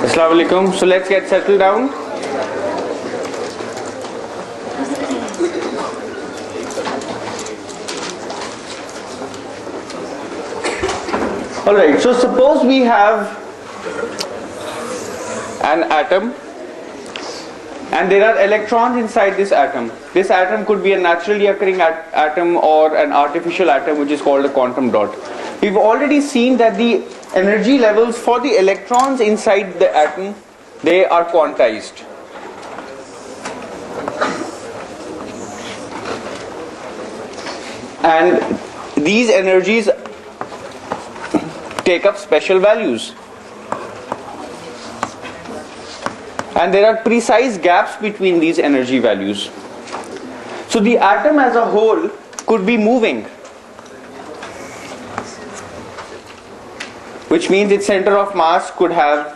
Assalamu alaikum. So let's get settled down. Alright, so suppose we have an atom and there are electrons inside this atom. This atom could be a naturally occurring atom or an artificial atom, which is called a quantum dot. We've already seen that the energy levels for the electrons inside the atom, they are quantized. And these energies take up special values. And there are precise gaps between these energy values. So the atom as a whole could be moving, which means its center of mass could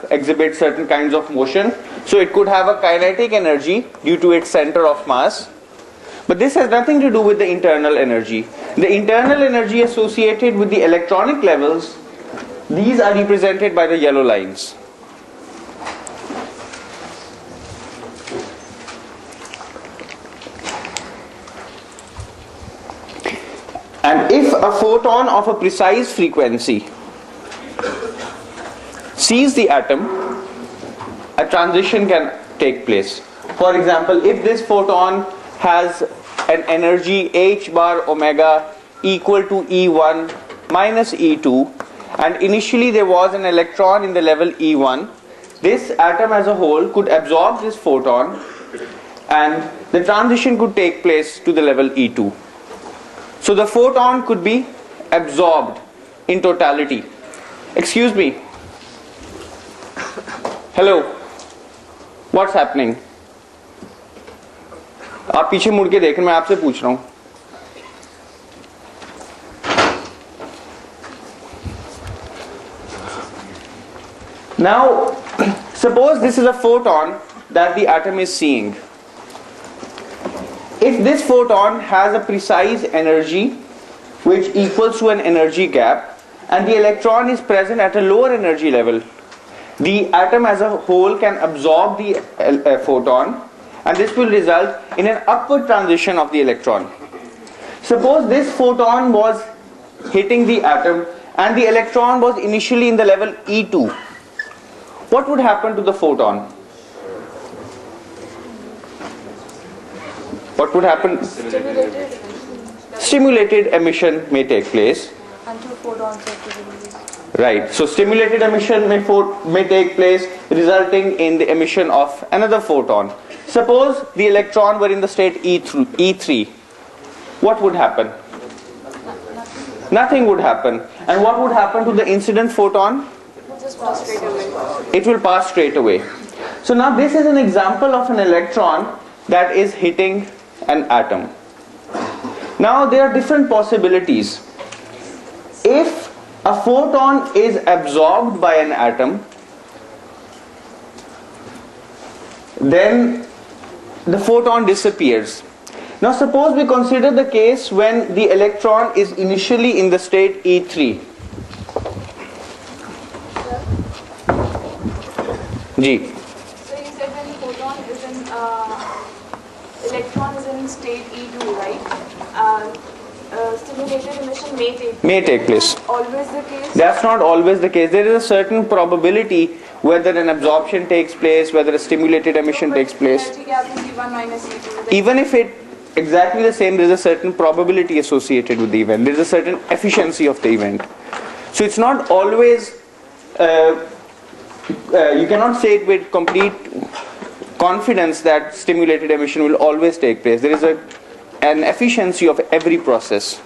exhibit certain kinds of motion. So it could have a kinetic energy due to its center of mass. But this has nothing to do with the internal energy. The internal energy associated with the electronic levels, these are represented by the yellow lines. And if a photon of a precise frequency sees the atom, a transition can take place. For example, if this photon has an energy h bar omega equal to E1 minus E2, and initially there was an electron in the level E1, this atom as a whole could absorb this photon and the transition could take place to the level E2. So the photon could be absorbed in totality. Excuse me. Hello. What's happening? आप पीछे मुड़ के देखें, मैं आपसे पूछ रहा हूँ. Now, suppose this is a photon that the atom is seeing. If this photon has a precise energy which equals to an energy gap, and the electron is present at a lower energy level, the atom as a whole can absorb the photon, and this will result in an upward transition of the electron. Suppose this photon was hitting the atom and the electron was initially in the level E2. What would happen to the photon? What would happen? Stimulated emission may take place. Until photons are released. Right. So stimulated emission may take place, resulting in the emission of another photon. Suppose the electron were in the state E3. What would happen? Nothing would happen. And what would happen to the incident photon? Just pass straight away. It will pass straight away. So now this is an example of an electron that is hitting an atom. Now there are different possibilities. If a photon is absorbed by an atom, then the photon disappears. Now suppose we consider the case when the electron is initially in the state E3. Ji. So you said when photon is in, electron is in state E2, right? Stimulated emission may take place. Always the case? That's not always the case. There is a certain probability whether an absorption takes place, whether a stimulated emission takes place. Energy gap is E1 minus E2. Even if it exactly the same, there is a certain probability associated with the event. There is a certain efficiency of the event. So it's not always, you cannot say it with complete confidence that stimulated emission will always take place. There is an efficiency of every process.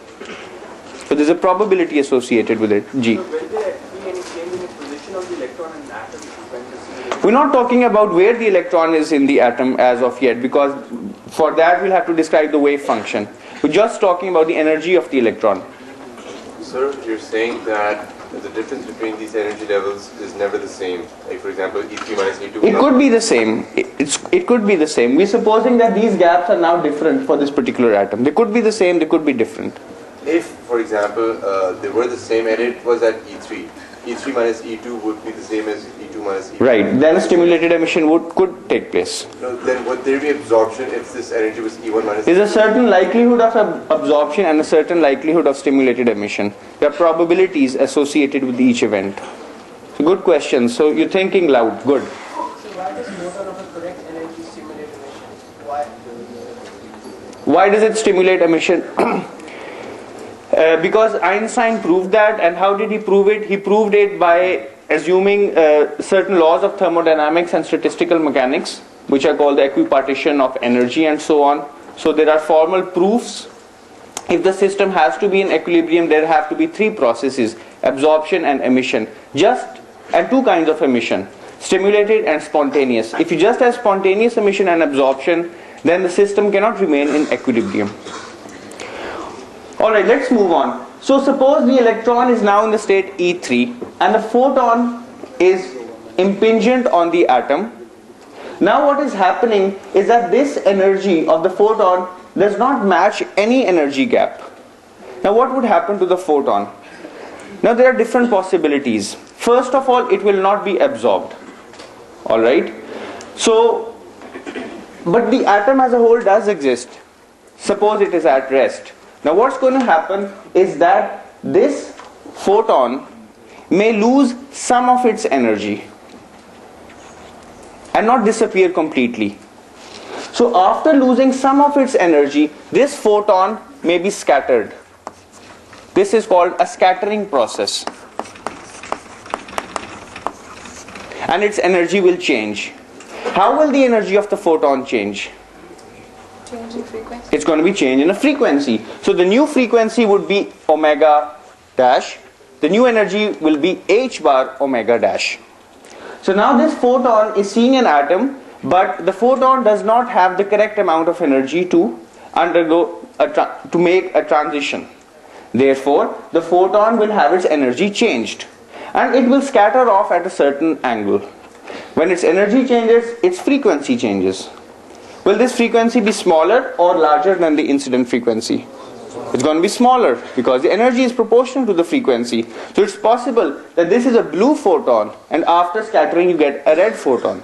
So there's a probability associated with it. G. So will there be any change in the position of the electron in the atom when the stimulation? We're not talking about where the electron is in the atom as of yet, because for that we'll have to describe the wave function. We're just talking about the energy of the electron. Sir, you're saying that the difference between these energy levels is never the same. Like for example, E3 minus E2. It could be the same. It could be the same. We're supposing that these gaps are now different for this particular atom. They could be the same, they could be different. If, for example, they were the same and it was at E3. E3 minus E2 would be the same as E2 minus E3. Right. Then stimulated emission could take place. No, then would there be absorption if this energy was E1 minus There's a certain likelihood of absorption and a certain likelihood of stimulated emission. There are probabilities associated with each event. So good question. So you're thinking loud. Good. So why does photon of a correct energy stimulate emission? Why? Why does it stimulate emission? Because Einstein proved that, and how did he prove it? He proved it by assuming certain laws of thermodynamics and statistical mechanics, which are called the equipartition of energy and so on. So there are formal proofs. If the system has to be in equilibrium, there have to be three processes: absorption and emission. And two kinds of emission: stimulated and spontaneous. If you just have spontaneous emission and absorption, then the system cannot remain in equilibrium. Alright, let's move on. So suppose the electron is now in the state E3 and the photon is impingent on the atom. Now what is happening is that this energy of the photon does not match any energy gap. Now what would happen to the photon? Now there are different possibilities. First of all, it will not be absorbed. Alright? So, but the atom as a whole does exist. Suppose it is at rest. Now what's going to happen is that this photon may lose some of its energy and not disappear completely. So after losing some of its energy, this photon may be scattered. This is called a scattering process. And its energy will change. How will the energy of the photon change? Change in frequency. It's going to be change in a frequency. So the new frequency would be omega dash. The new energy will be h bar omega dash. So now this photon is seeing an atom, but the photon does not have the correct amount of energy to to make a transition. Therefore, the photon will have its energy changed, and it will scatter off at a certain angle. When its energy changes, its frequency changes. Will this frequency be smaller or larger than the incident frequency? It's going to be smaller because the energy is proportional to the frequency. So it's possible that this is a blue photon and after scattering you get a red photon.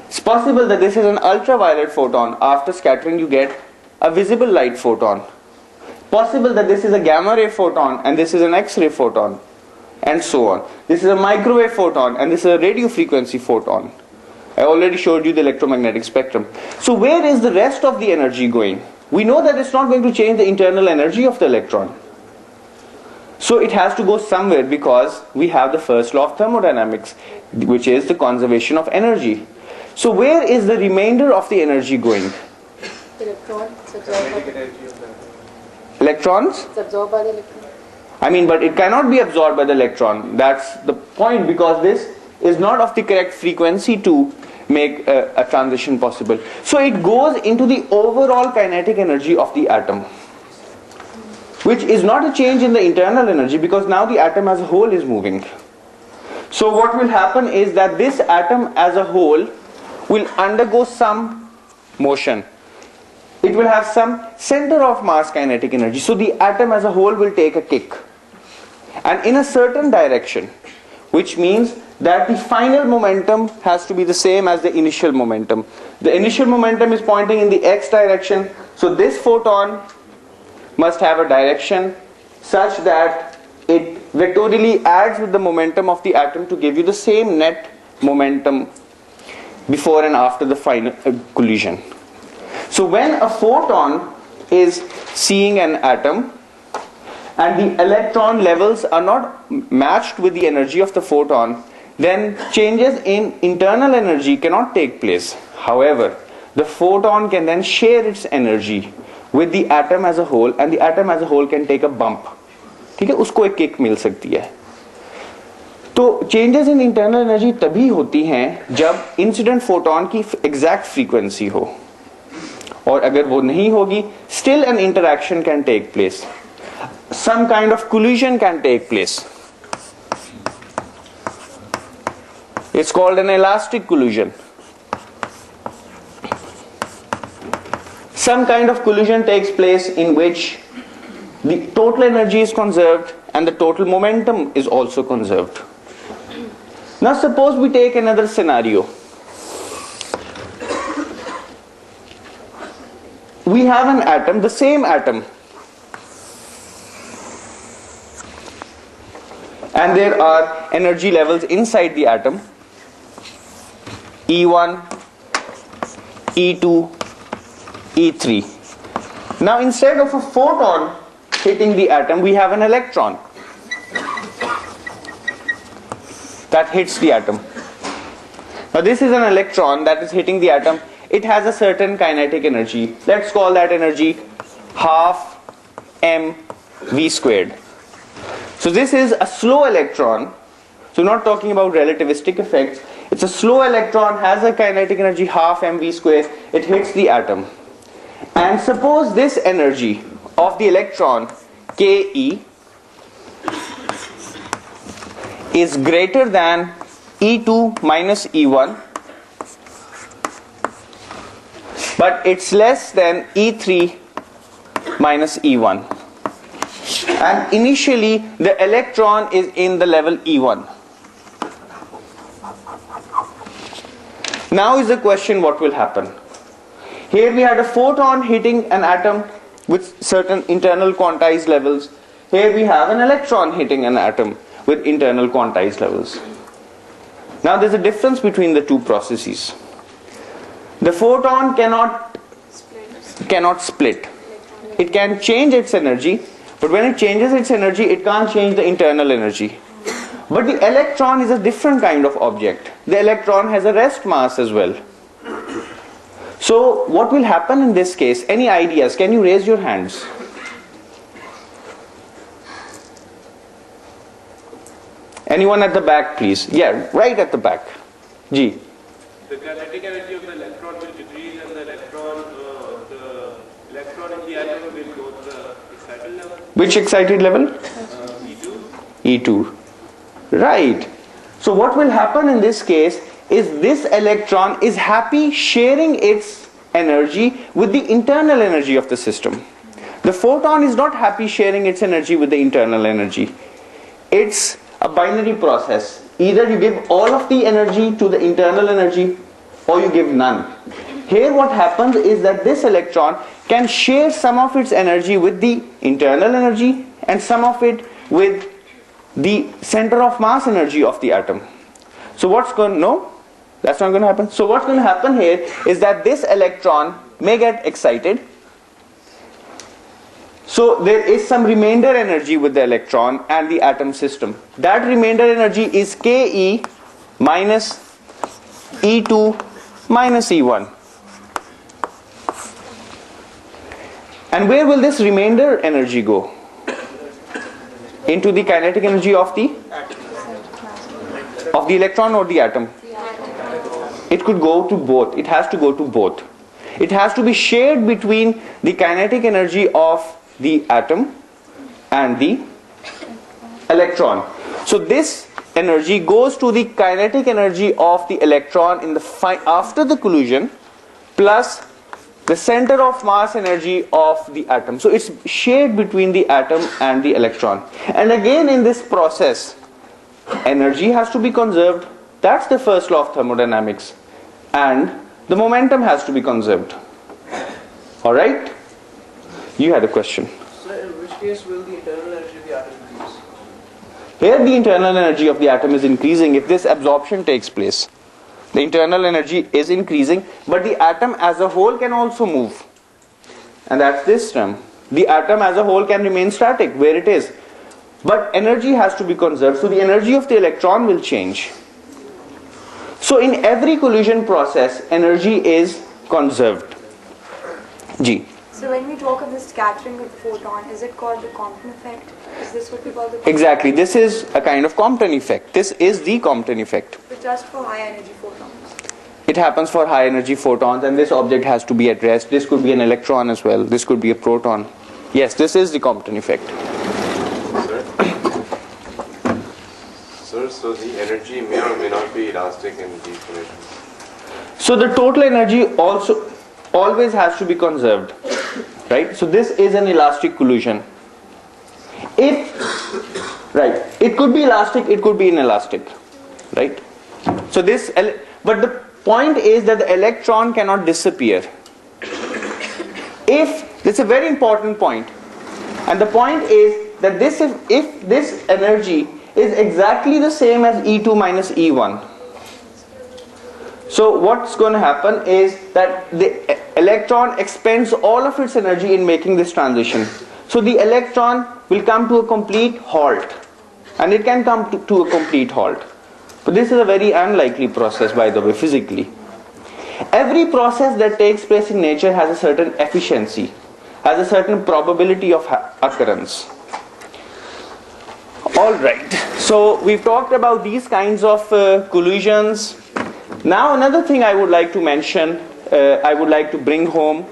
It's possible that this is an ultraviolet photon. After scattering you get a visible light photon. Possible that this is a gamma ray photon and this is an X-ray photon, and so on. This is a microwave photon and this is a radio frequency photon. I already showed you the electromagnetic spectrum. So where is the rest of the energy going? We know that it's not going to change the internal energy of the electron. So it has to go somewhere because we have the first law of thermodynamics, which is the conservation of energy. So where is the remainder of the energy going? Electrons? It's absorbed by the electron. I mean, but it cannot be absorbed by the electron. That's the point, because this is not of the correct frequency to make a transition possible. So it goes into the overall kinetic energy of the atom, which is not a change in the internal energy because now the atom as a whole is moving. So what will happen is that this atom as a whole will undergo some motion. It will have some center of mass kinetic energy. So the atom as a whole will take a kick, and in a certain direction, which means that the final momentum has to be the same as the initial momentum. The initial momentum is pointing in the x direction, so this photon must have a direction such that it vectorially adds with the momentum of the atom to give you the same net momentum before and after the final collision. So when a photon is seeing an atom and the electron levels are not matched with the energy of the photon, then changes in internal energy cannot take place. However, the photon can then share its energy with the atom as a whole, and the atom as a whole can take a bump. ठीक है, उसको एक kick मिल सकती है. तो changes in internal energy तभी होती हैं जब इंसिडेंट फोटोन की एग्जैक्ट फ्रीक्वेंसी हो, और अगर वो नहीं होगी, still an interaction can take place. Some kind of collision can take place. It's called an elastic collision. Some kind of collision takes place in which the total energy is conserved and the total momentum is also conserved. Now suppose we take another scenario. We have an atom, the same atom, and there are energy levels inside the atom, E1, E2, E3. Now instead of a photon hitting the atom, we have an electron that hits the atom. Now this is an electron that is hitting the atom. It has a certain kinetic energy. Let's call that energy half mv squared. So this is a slow electron. So not talking about relativistic effects. It's a slow electron, has a kinetic energy half mv squared. It hits the atom. And suppose this energy of the electron, Ke, is greater than E2 minus E1, but it's less than E3 minus E1. And initially the electron is in the level E1. Now is the question, what will happen? Here we had a photon hitting an atom with certain internal quantized levels. Here we have an electron hitting an atom with internal quantized levels. Now there's a difference between the two processes. The photon cannot split. It can change its energy, but when it changes its energy, it can't change the internal energy. But the electron is a different kind of object. The electron has a rest mass as well. So what will happen in this case? Any ideas? Can you raise your hands? Anyone at the back, please? Yeah, right at the back. G. The kinetic energy of the electron will decrease, and the electron in the atom will go to the excited level. Which excited level? E2. E2. Right. So what will happen in this case is this electron is happy sharing its energy with the internal energy of the system. The photon is not happy sharing its energy with the internal energy. It's a binary process. Either you give all of the energy to the internal energy or you give none. Here what happens is that this electron can share some of its energy with the internal energy and some of it with the center of mass energy of the atom. So what's going, no? That's not going to happen. So what's going to happen here is that this electron may get excited. So there is some remainder energy with the electron and the atom system. That remainder energy is Ke minus E2 minus E1. And where will this remainder energy go? Into the kinetic energy of the electron or the atom? It could go to both. It has to go to both. It has to be shared between the kinetic energy of the atom and the electron. So this energy goes to the kinetic energy of the electron in the after the collision plus the center of mass energy of the atom. So it's shared between the atom and the electron. And again in this process, energy has to be conserved. That's the first law of thermodynamics. And the momentum has to be conserved. Alright? You had a question. So in which case will the internal energy of the atom increase? Here the internal energy of the atom is increasing if this absorption takes place. The internal energy is increasing, but the atom as a whole can also move. And that's this term. The atom as a whole can remain static where it is. But energy has to be conserved, so the energy of the electron will change. So in every collision process, energy is conserved. G. So when we talk of the scattering of the photon, is it called the Compton effect? Is this what we call the Compton Exactly. This is a kind of Compton effect. This is the Compton effect. But just for high energy photons. It happens for high energy photons, and this object has to be at rest. This could be an electron as well. This could be a proton. Yes, this is the Compton effect. Sir, so the energy may or may not be elastic in these collisions. So the total energy also always has to be conserved, right? So this is an elastic collision. it could be elastic, it could be inelastic, right? So but the point is that the electron cannot disappear. This is a very important point, and the point is that if this energy is exactly the same as E2 minus E1, so what's going to happen is that the electron expends all of its energy in making this transition. So the electron will come to a complete halt, and it can come to a complete halt. But this is a very unlikely process, by the way, physically. Every process that takes place in nature has a certain efficiency, has a certain probability of occurrence. Alright, so we've talked about these kinds of collisions. Now another thing I would like to mention, I would like to bring home,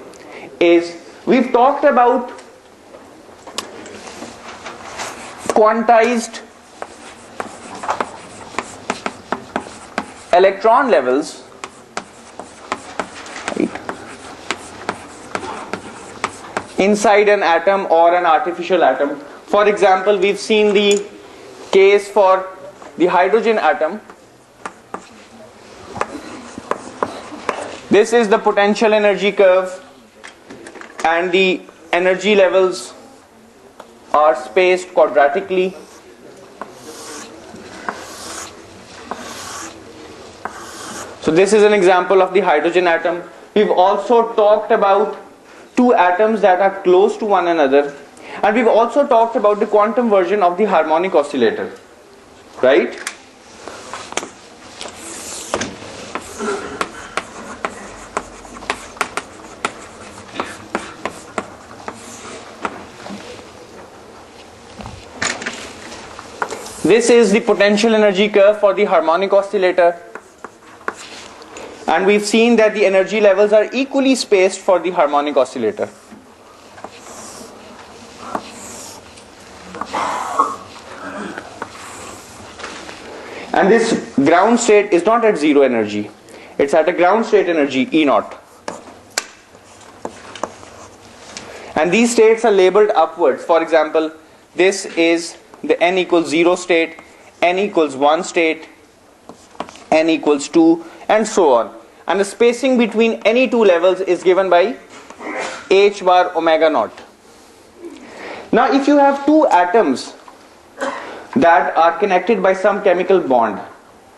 is we've talked about quantized electron levels, right, inside an atom or an artificial atom. For example, we've seen the case for the hydrogen atom. This is the potential energy curve, and the energy levels are spaced quadratically. So this is an example of the hydrogen atom. We've also talked about two atoms that are close to one another, and we've also talked about the quantum version of the harmonic oscillator, right? This is the potential energy curve for the harmonic oscillator, and we've seen that the energy levels are equally spaced for the harmonic oscillator. And this ground state is not at zero energy, it's at a ground state energy E0. And these states are labeled upwards. For example, this is the n equals 0 state, n equals 1 state, n equals 2, and so on. And the spacing between any two levels is given by h bar omega naught. Now if you have two atoms that are connected by some chemical bond,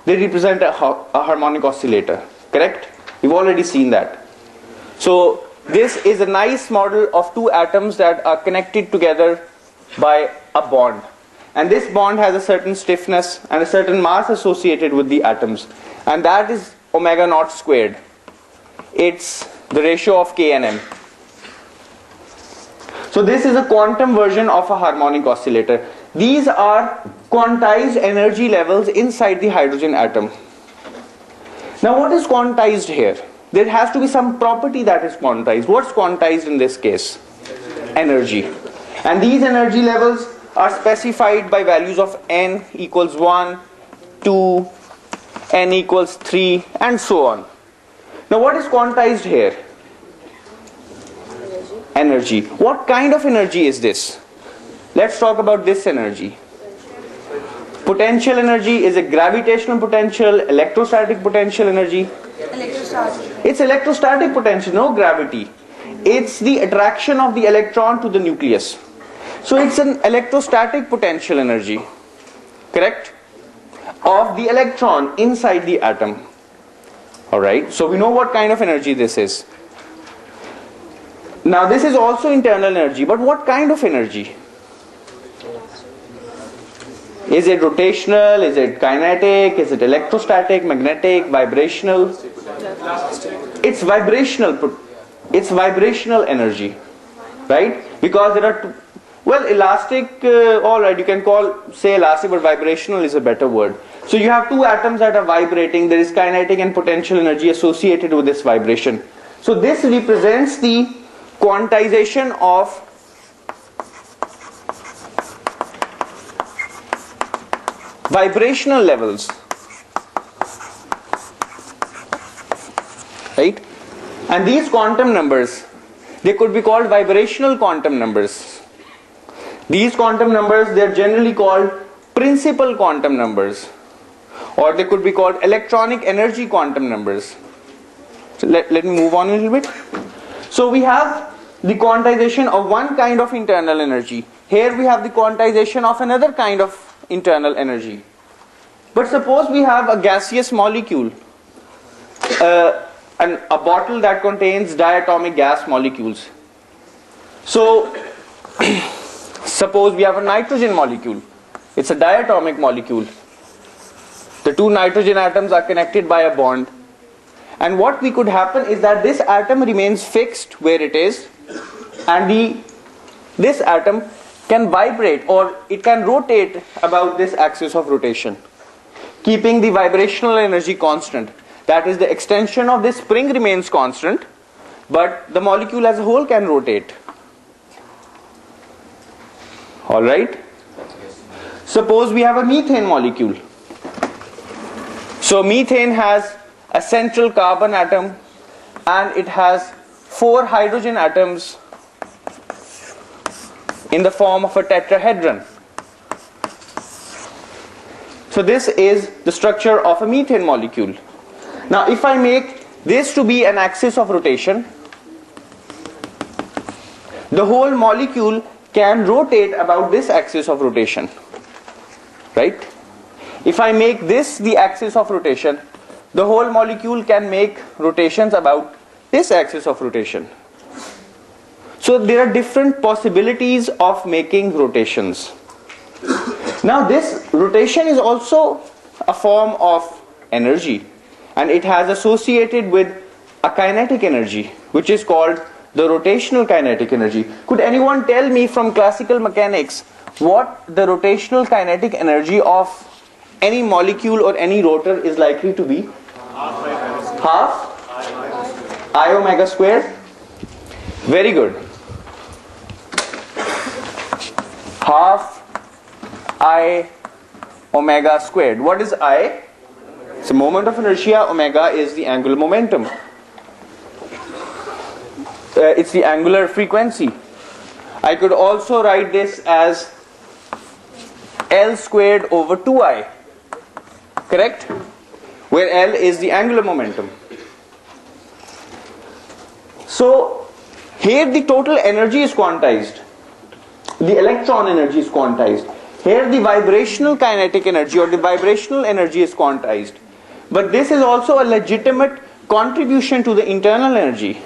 they represent a harmonic oscillator, correct? We've already seen that. So this is a nice model of two atoms that are connected together by a bond. And this bond has a certain stiffness and a certain mass associated with the atoms. And that is omega naught squared. It's the ratio of K and M. So this is a quantum version of a harmonic oscillator. These are quantized energy levels inside the hydrogen atom. Now what is quantized here? There has to be some property that is quantized. What's quantized in this case? Energy. And these energy levels are specified by values of n equals 1, 2, n equals 3, and so on. Now what is quantized here? Energy. What kind of energy is this? Let's talk about this energy. Potential energy is a gravitational potential, electrostatic potential energy. Electrostatic. It's electrostatic potential, no gravity. It's the attraction of the electron to the nucleus. So it's an electrostatic potential energy, correct? Of the electron inside the atom. Alright, so we know what kind of energy this is. Now this is also internal energy, but what kind of energy? Is it rotational? Is it kinetic? Is it electrostatic, magnetic, vibrational? It's vibrational. It's vibrational energy, right? Because there are two. Well, elastic, alright, you can say elastic, but vibrational is a better word. So you have two atoms that are vibrating. There is kinetic and potential energy associated with this vibration. So this represents the quantization of vibrational levels, right? And these quantum numbers, they could be called vibrational quantum numbers. These quantum numbers, they are generally called principal quantum numbers, or they could be called electronic energy quantum numbers. So let me move on a little bit. So we have the quantization of one kind of internal energy. Here we have the quantization of another kind of internal energy. But suppose we have a gaseous molecule, a bottle that contains diatomic gas molecules. So suppose we have a nitrogen molecule. It's a diatomic molecule. The two nitrogen atoms are connected by a bond. And what we could happen is that this atom remains fixed where it is, and this atom can vibrate, or it can rotate about this axis of rotation, keeping the vibrational energy constant. That is, the extension of this spring remains constant, but the molecule as a whole can rotate. Alright? Suppose we have a methane molecule. So methane has a central carbon atom, and it has 4 hydrogen atoms in the form of a tetrahedron. So this is the structure of a methane molecule. Now if I make this to be an axis of rotation, the whole molecule can rotate about this axis of rotation, right? If I make this the axis of rotation, the whole molecule can make rotations about this axis of rotation. So there are different possibilities of making rotations. Now this rotation is also a form of energy, and it has associated with a kinetic energy, which is called the rotational kinetic energy. Could anyone tell me from classical mechanics what the rotational kinetic energy of any molecule or any rotor is likely to be? Half I omega squared. Very good. Half I omega squared. What is I? It's a moment of inertia. Omega is the angular momentum. It's the angular frequency. I could also write this as L squared over 2I. Correct? Where L is the angular momentum. So here the total energy is quantized. The electron energy is quantized. Here the vibrational kinetic energy or the vibrational energy is quantized. But this is also a legitimate contribution to the internal energy.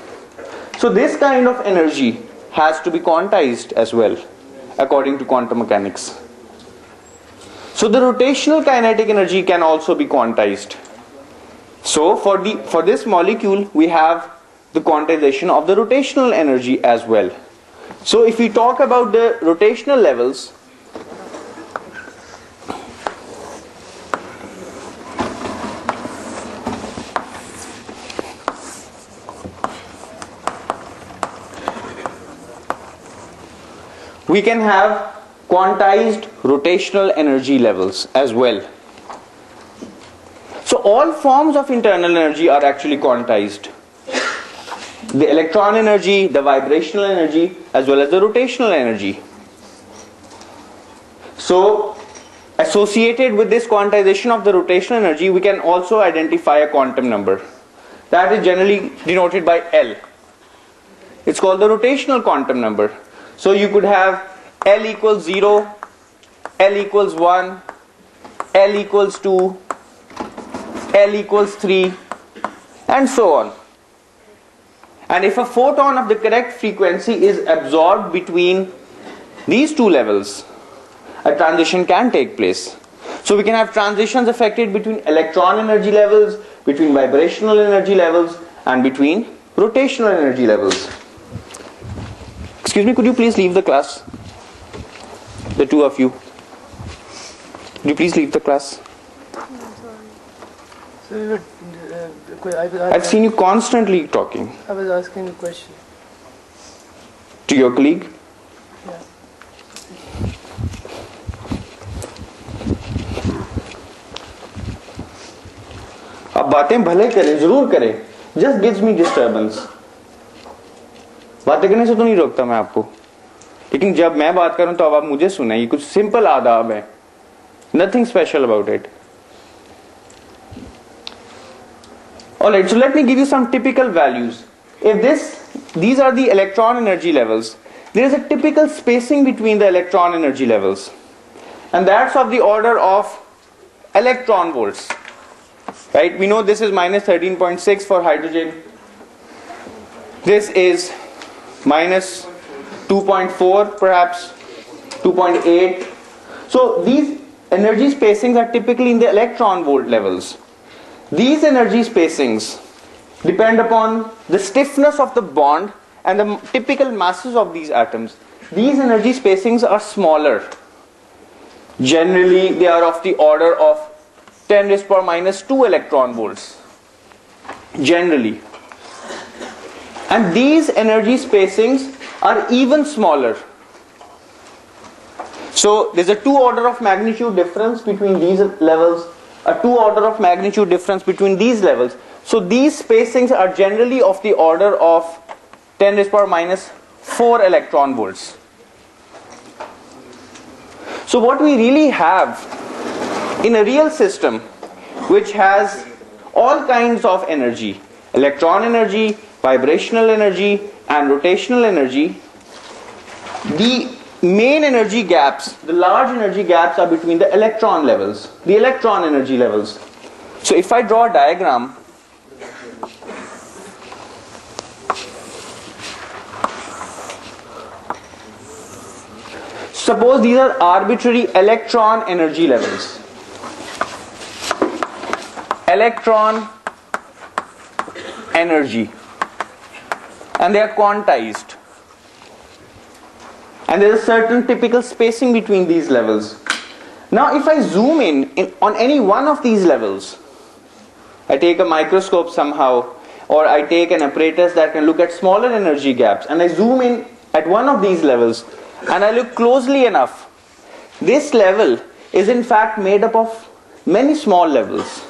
So this kind of energy has to be quantized as well, according to quantum mechanics. So the rotational kinetic energy can also be quantized. So for this molecule we have the quantization of the rotational energy as well. So if we talk about the rotational levels, we can have quantized rotational energy levels as well. So all forms of internal energy are actually quantized. The electron energy, the vibrational energy, as well as the rotational energy. So associated with this quantization of the rotational energy, we can also identify a quantum number. That is generally denoted by L. It's called the rotational quantum number. So you could have L equals 0, L equals 1, L equals 2, L equals 3, and so on. And if a photon of the correct frequency is absorbed between these two levels, a transition can take place. So we can have transitions affected between electron energy levels, between vibrational energy levels, and between rotational energy levels. Excuse me, could you please leave the class? The two of you. Could you please leave the class? So I've seen you constantly talking. I was asking a question. To your colleague? Yeah. अब बातें भले करें, जरूर करें. Just gives me disturbance. बातें करने से तो नहीं रोकता मैं आपको. लेकिन जब मैं बात करूं तो अब आप मुझे सुनाइए, कुछ सिंपल आदाब है, nothing special about it. Alright, so let me give you some typical values. If these are the electron energy levels, there is a typical spacing between the electron energy levels, and that's of the order of electron volts. Right? We know this is minus 13.6 for hydrogen. This is minus 2.4, perhaps 2.8. So these energy spacings are typically in the electron volt levels. These energy spacings depend upon the stiffness of the bond and the typical masses of these atoms. These energy spacings are smaller. Generally, they are of the order of 10 raised to power minus 2 electron volts. Generally. And these energy spacings are even smaller. So there's a 2 order of magnitude difference between these levels, a 2 order of magnitude difference between these levels. So these spacings are generally of the order of 10 raised to power minus 4 electron volts. So what we really have in a real system which has all kinds of energy, electron energy, vibrational energy and rotational energy, the main energy gaps, the large energy gaps are between the electron levels, the electron energy levels. So if I draw a diagram, suppose these are arbitrary electron energy levels. Electron energy, and they are quantized, and there is a certain typical spacing between these levels. Now if I zoom in on any one of these levels, I take a microscope somehow, or I take an apparatus that can look at smaller energy gaps, and I zoom in at one of these levels and I look closely enough, this level is in fact made up of many small levels.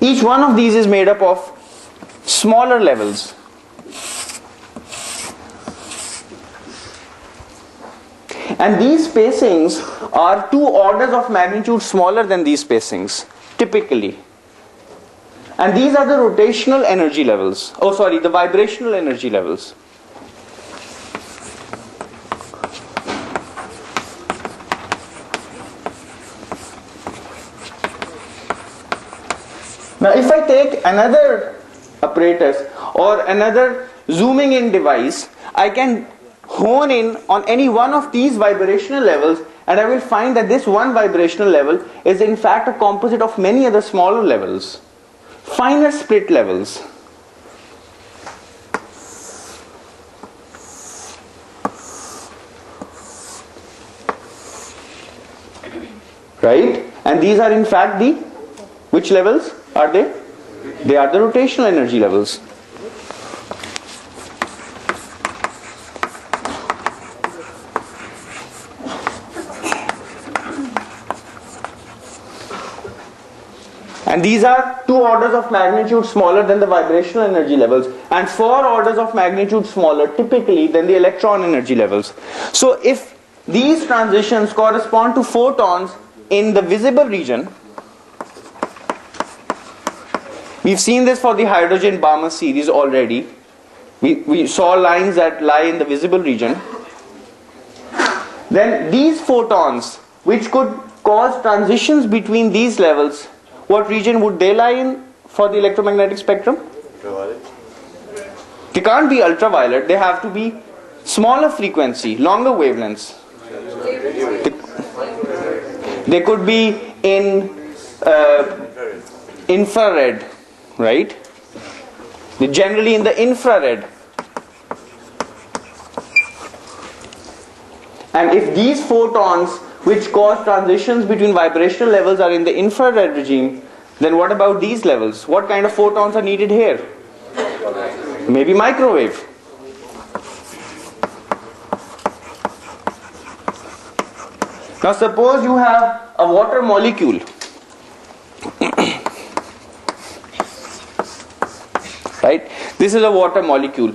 Each one of these is made up of smaller levels. And these spacings are 2 orders of magnitude smaller than these spacings, typically. And these are the rotational energy levels. Oh, sorry, the vibrational energy levels. Now if I take another apparatus or another zooming in device, I can hone in on any one of these vibrational levels, and I will find that this one vibrational level is in fact a composite of many other smaller levels, finer split levels. Right? And these are in fact the, which levels are they? They are the rotational energy levels. And these are 2 orders of magnitude smaller than the vibrational energy levels, and 4 orders of magnitude smaller typically than the electron energy levels. So if these transitions correspond to photons in the visible region, we've seen this for the hydrogen Balmer series already. We saw lines that lie in the visible region. Then these photons, which could cause transitions between these levels, what region would they lie in for the electromagnetic spectrum? Ultraviolet. They can't be ultraviolet, they have to be smaller frequency, longer wavelengths. They could be in infrared, right? They're generally in the infrared. And if these photons which cause transitions between vibrational levels are in the infrared regime, then what about these levels? What kind of photons are needed here? Maybe microwave. Now suppose you have a water molecule This is a water molecule.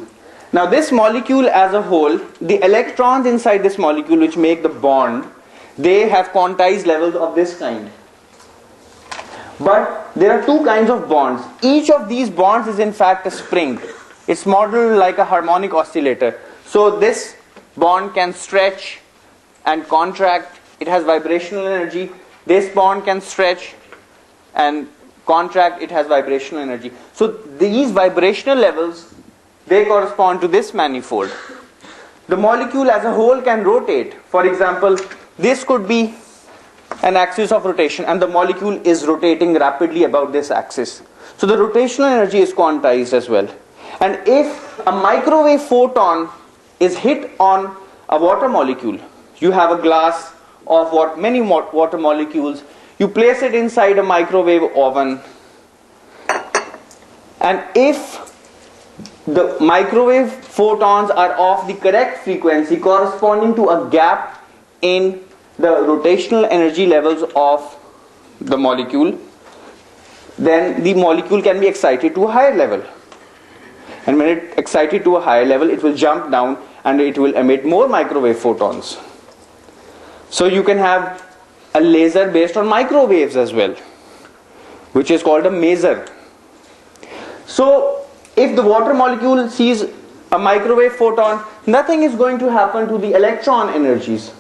Now this molecule as a whole, the electrons inside this molecule which make the bond, they have quantized levels of this kind. But there are two kinds of bonds. Each of these bonds is in fact a spring. It's modeled like a harmonic oscillator. So this bond can stretch and contract. It has vibrational energy. This bond can stretch and contract. It has vibrational energy. So these vibrational levels, they correspond to this manifold. The molecule as a whole can rotate. For example, this could be an axis of rotation and the molecule is rotating rapidly about this axis. So the rotational energy is quantized as well. And if a microwave photon is hit on a water molecule, you have a glass of many water molecules, you place it inside a microwave oven, and if the microwave photons are of the correct frequency corresponding to a gap in the rotational energy levels of the molecule, then the molecule can be excited to a higher level. And when it's excited to a higher level, it will jump down and it will emit more microwave photons. So you can have a laser based on microwaves as well, which is called a maser. So if the water molecule sees a microwave photon, nothing is going to happen to the electron energies.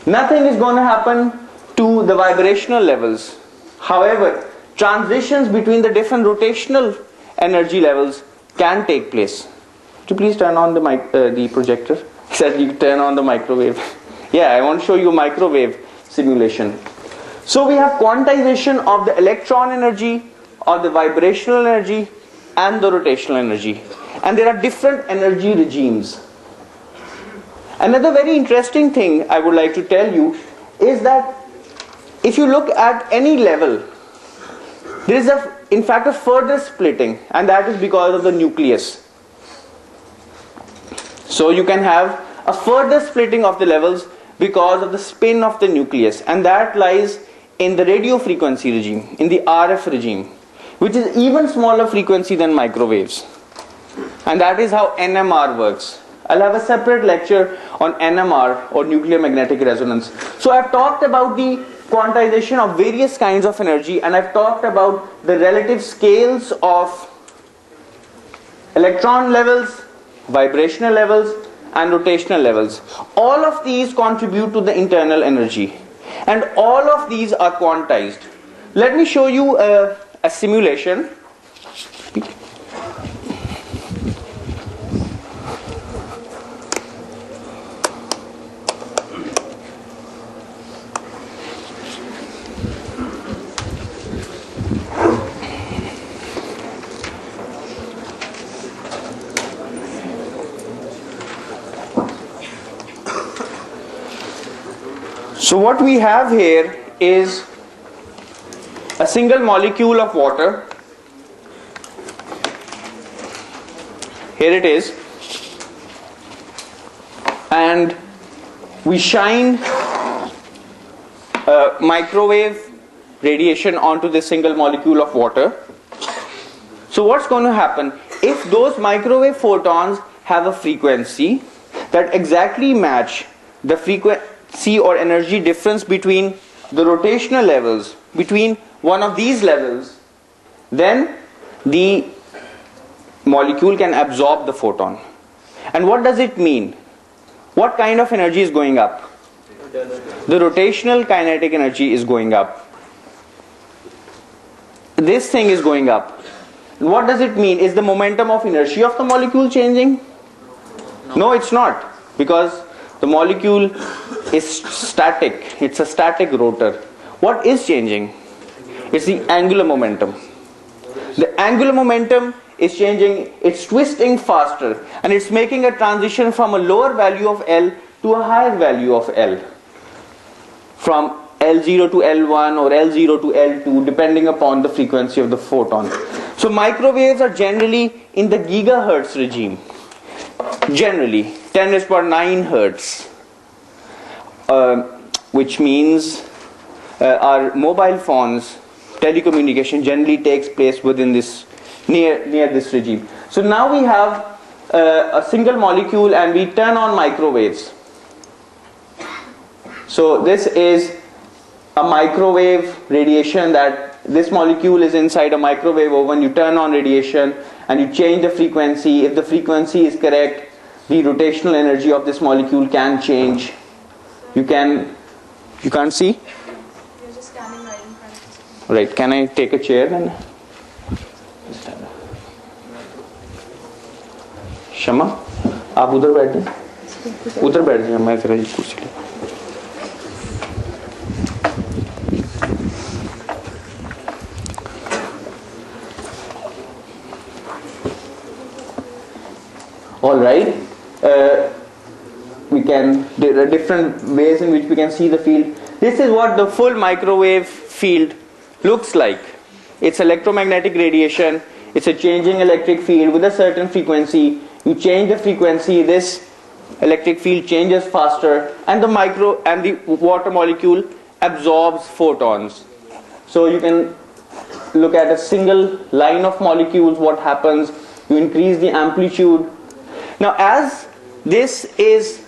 Nothing is going to happen to the vibrational levels. However, transitions between the different rotational energy levels can take place. Could you please turn on the projector? He said you turn on the microwave. Yeah, I want to show you a microwave simulation. So we have quantization of the electron energy, of the vibrational energy, and the rotational energy. And there are different energy regimes. Another very interesting thing I would like to tell you is that if you look at any level, there is in fact a further splitting, and that is because of the nucleus. So you can have a further splitting of the levels because of the spin of the nucleus, and that lies in the radio frequency regime, in the RF regime, which is even smaller frequency than microwaves. And that is how NMR works. I'll have a separate lecture on NMR, or nuclear magnetic resonance. So I've talked about the quantization of various kinds of energy, and I've talked about the relative scales of electron levels, vibrational levels, and rotational levels. All of these contribute to the internal energy, and all of these are quantized. Let me show you a simulation. So what we have here is a single molecule of water. Here it is. And we shine microwave radiation onto this single molecule of water. So what's going to happen? If those microwave photons have a frequency that exactly match the frequency or energy difference between the rotational levels, between one of these levels, then the molecule can absorb the photon. And what does it mean? What kind of energy is going up? The rotational kinetic energy is going up. This thing is going up. And what does it mean? Is the momentum of inertia of the molecule changing? No, it's not, because the molecule is static. It's a static rotor. What is changing? It's the angular momentum. The angular momentum is changing. It's twisting faster, and it's making a transition from a lower value of L to a higher value of L, from L0 to L1 or L0 to L2, depending upon the frequency of the photon. So microwaves are generally in the gigahertz regime, generally 10⁹ hertz, which means our mobile phones, telecommunication generally takes place within this near this regime. So now we have a single molecule and we turn on microwaves. So this is a microwave radiation, that this molecule is inside a microwave oven. You turn on radiation and you change the frequency. If the frequency is correct, the rotational energy of this molecule can change. You can't see? You're just standing right in front of us. Right, can I take a chair then? शमा आप उधर बैठे, उधर बैठ जाइए, मैं फिर कुर्सी ले. All right, there are different ways in which we can see the field. This is what the full microwave field looks like. It's electromagnetic radiation. It's a changing electric field with a certain frequency. You change the frequency, this electric field changes faster, and the water molecule absorbs photons. So you can look at a single line of molecules. What happens? You increase the amplitude. Now, as this is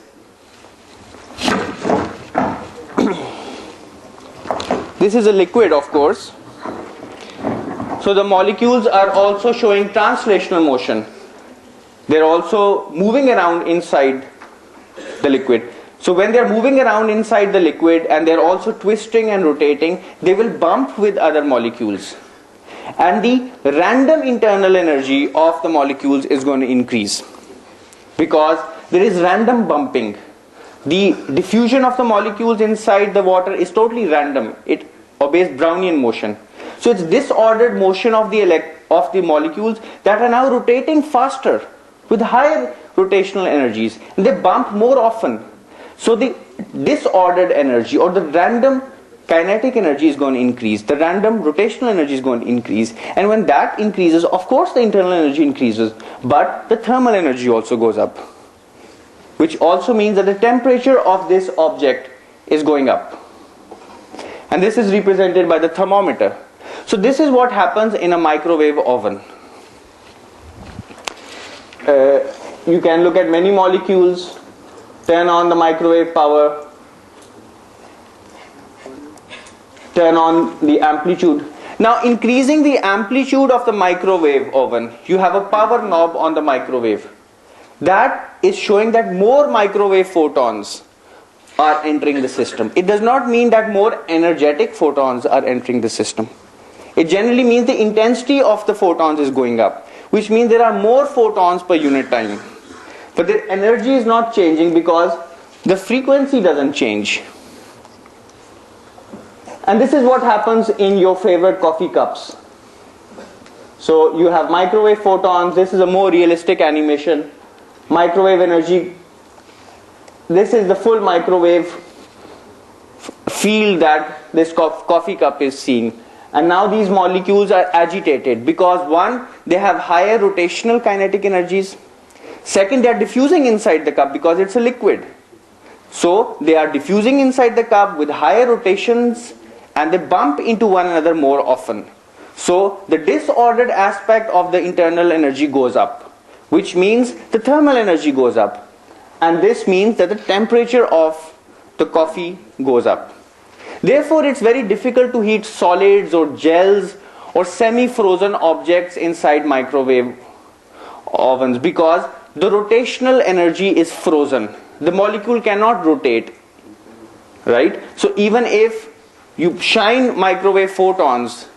this is a liquid, of course. So the molecules are also showing translational motion. They're also moving around inside the liquid. So when they're moving around inside the liquid and they're also twisting and rotating, they will bump with other molecules. And the random internal energy of the molecules is going to increase, because there is random bumping. The diffusion of the molecules inside the water is totally random. It obeys Brownian motion. So it's disordered motion of the molecules that are now rotating faster with higher rotational energies, and they bump more often. So the disordered energy or the random kinetic energy is going to increase, the random rotational energy is going to increase, and when that increases, of course the internal energy increases, but the thermal energy also goes up, which also means that the temperature of this object is going up. And this is represented by the thermometer. So this is what happens in a microwave oven. You can look at many molecules, turn on the microwave power, turn on the amplitude. Now, increasing the amplitude of the microwave oven, you have a power knob on the microwave. That is showing that more microwave photons are entering the system. It does not mean that more energetic photons are entering the system. It generally means the intensity of the photons is going up, which means there are more photons per unit time. But the energy is not changing because the frequency doesn't change. And this is what happens in your favorite coffee cups. So you have microwave photons. This is a more realistic animation. Microwave energy. This is the full microwave field that this coffee cup is seeing. And now these molecules are agitated because, one, they have higher rotational kinetic energies. Second, they are diffusing inside the cup because it's a liquid. So they are diffusing inside the cup with higher rotations, and they bump into one another more often. So the disordered aspect of the internal energy goes up, which means the thermal energy goes up. And this means that the temperature of the coffee goes up. Therefore, it's very difficult to heat solids or gels or semi-frozen objects inside microwave ovens because the rotational energy is frozen. The molecule cannot rotate, right? So even if you shine microwave photons,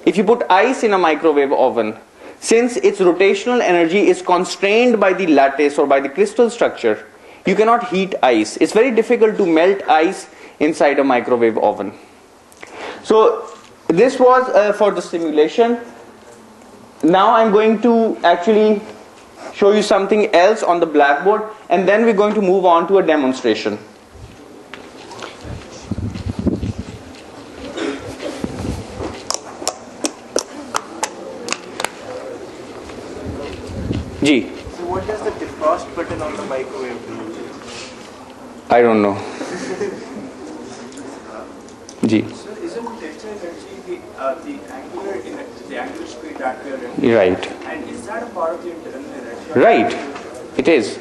if you put ice in a microwave oven, since its rotational energy is constrained by the lattice or by the crystal structure, you cannot heat ice. It's very difficult to melt ice inside a microwave oven. So this was for the simulation. Now I'm going to actually show you something else on the blackboard, and then we're going to move on to a demonstration. Ji. So what does the defrost button on the microwave do? I don't know. Ji. So isn't it quantized energy, the angular speed that we are in. Right. And is that a part of the internal energy? Right. It is.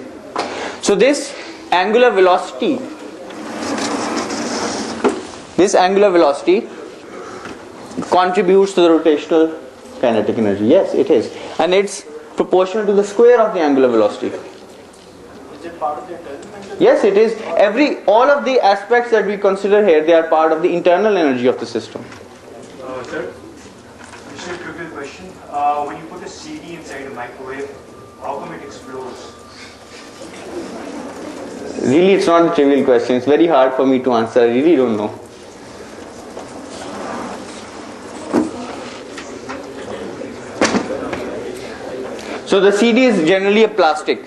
So this angular velocity contributes to the rotational kinetic energy. Yes, it is. And it's proportional to the square of the angular velocity. Is it part of the internal energy? Yes, it is. All of the aspects that we consider here, they are part of the internal energy of the system. Sir, just a trivial question. When you put a CD inside a microwave, how come it explodes? Really, it's not a trivial question. It's very hard for me to answer. I really don't know. So the CD is generally a plastic.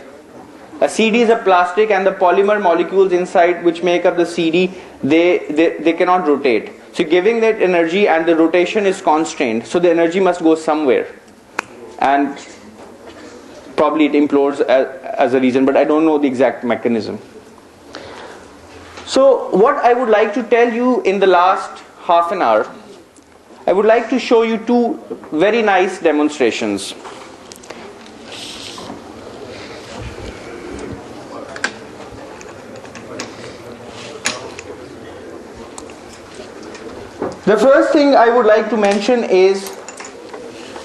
A CD is a plastic, and the polymer molecules inside which make up the CD, they cannot rotate. So giving that energy, and the rotation is constrained. So the energy must go somewhere. And probably it implodes as a reason, but I don't know the exact mechanism. So what I would like to tell you in the last half an hour, I would like to show you two very nice demonstrations. The first thing I would like to mention is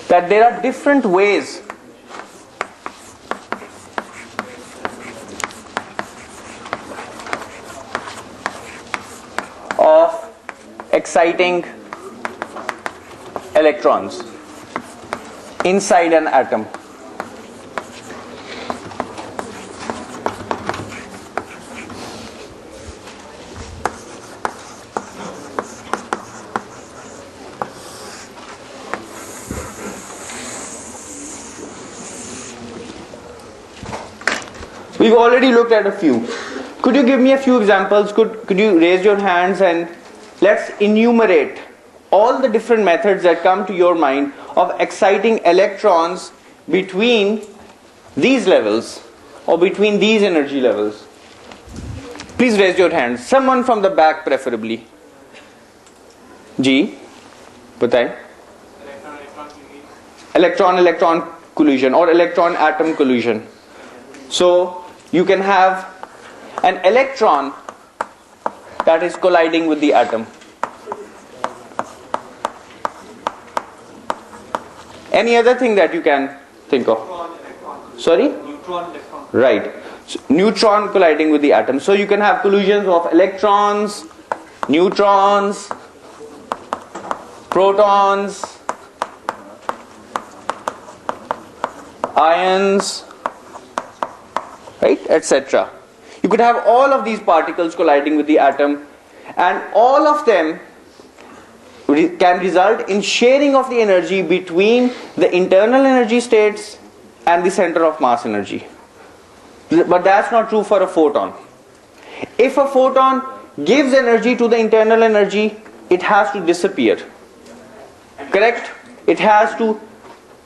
that there are different ways of exciting electrons inside an atom. We've already looked at a few. Could you give me a few examples? Could you raise your hands and let's enumerate all the different methods that come to your mind of exciting electrons between these levels or between these energy levels? Please raise your hands. Someone from the back preferably. Ji, बताएं. Electron-electron collision or electron-atom collision. So you can have an electron that is colliding with the atom. Any other thing that you can think of? Sorry? Neutron, electron. Right. So, neutron colliding with the atom. So you can have collisions of electrons, neutrons, protons, ions, right, etc. You could have all of these particles colliding with the atom, and all of them can result in sharing of the energy between the internal energy states and the center of mass energy. But that's not true for a photon. If a photon gives energy to the internal energy, it has to disappear. Correct? It has to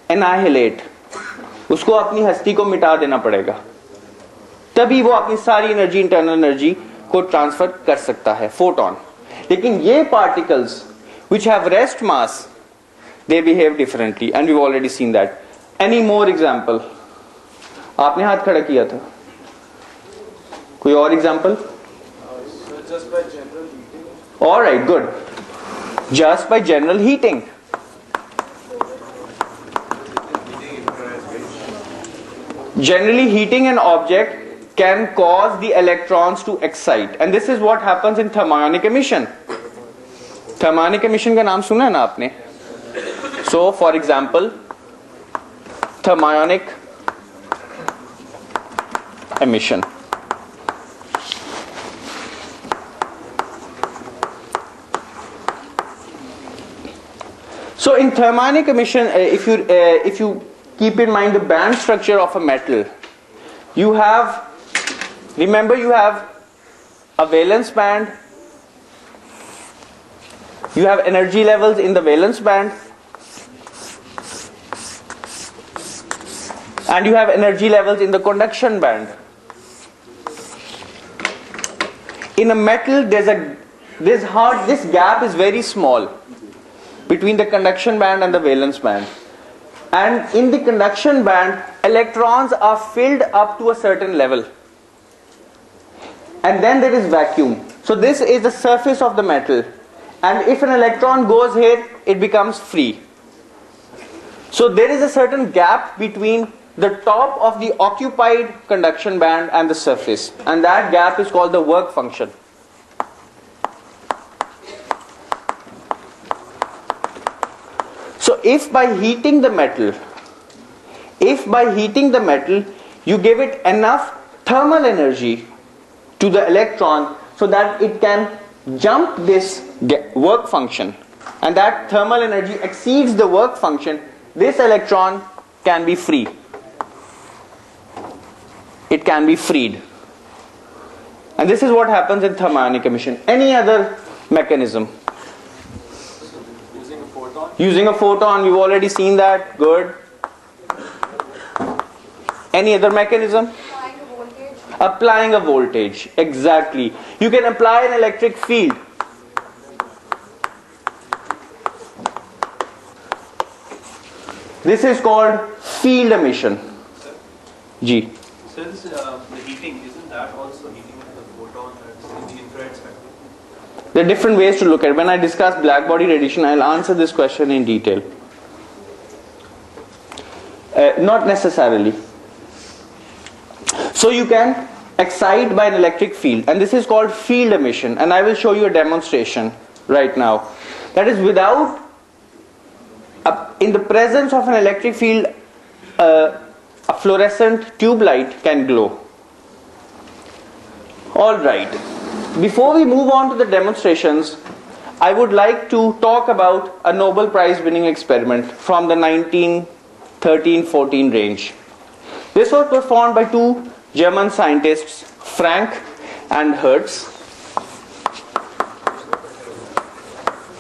annihilate. उसको अपनी हस्ती को मिटा देना पड़ेगा, तभी वो अपनी सारी एनर्जी इंटरनल एनर्जी को ट्रांसफर कर सकता है, फोटोन. लेकिन ये particles which have rest mass, they behave differently, and we've already seen that. Any more example? आपने हाथ खड़ा किया था. कोई और example? Just by general heating. All right, good. Just by general heating. Generally heating an object can cause the electrons to excite, and this is what happens in thermionic emission. Thermionic emission का नाम सुना है ना आपने? So, for example, thermionic emission. So, in thermionic emission, if you keep in mind the band structure of a metal, you have, remember, you have a valence band. You have energy levels in the valence band, and you have energy levels in the conduction band. In a metal, this gap is very small. between the conduction band and the valence band. And in the conduction band, electrons are filled up to a certain level. And then there is vacuum. So this is the surface of the metal. And if an electron goes here, it becomes free. So there is a certain gap between the top of the occupied conduction band and the surface. And that gap is called the work function. So if by heating the metal, you give it enough thermal energy to the electron so that it can jump this work function, and that thermal energy exceeds the work function, this electron can be free. It can be freed. And this is what happens in thermionic emission. Any other mechanism? Using a photon, we've already seen that. Good. Any other mechanism? Applying a voltage. Exactly. You can apply an electric field. This is called field emission. G. So this, the heating, isn't that also heating the photon in the infrared spectrum? There are different ways to look at it. When I discuss black body radiation, I'll answer this question in detail. Not necessarily. So you can excite by an electric field, and this is called field emission, and I will show you a demonstration right now. That is, without, in the presence of an electric field, a fluorescent tube light can glow. Alright, before we move on to the demonstrations, I would like to talk about a Nobel Prize winning experiment from the 1913-14 range. This was performed by two German scientists, Franck and Hertz.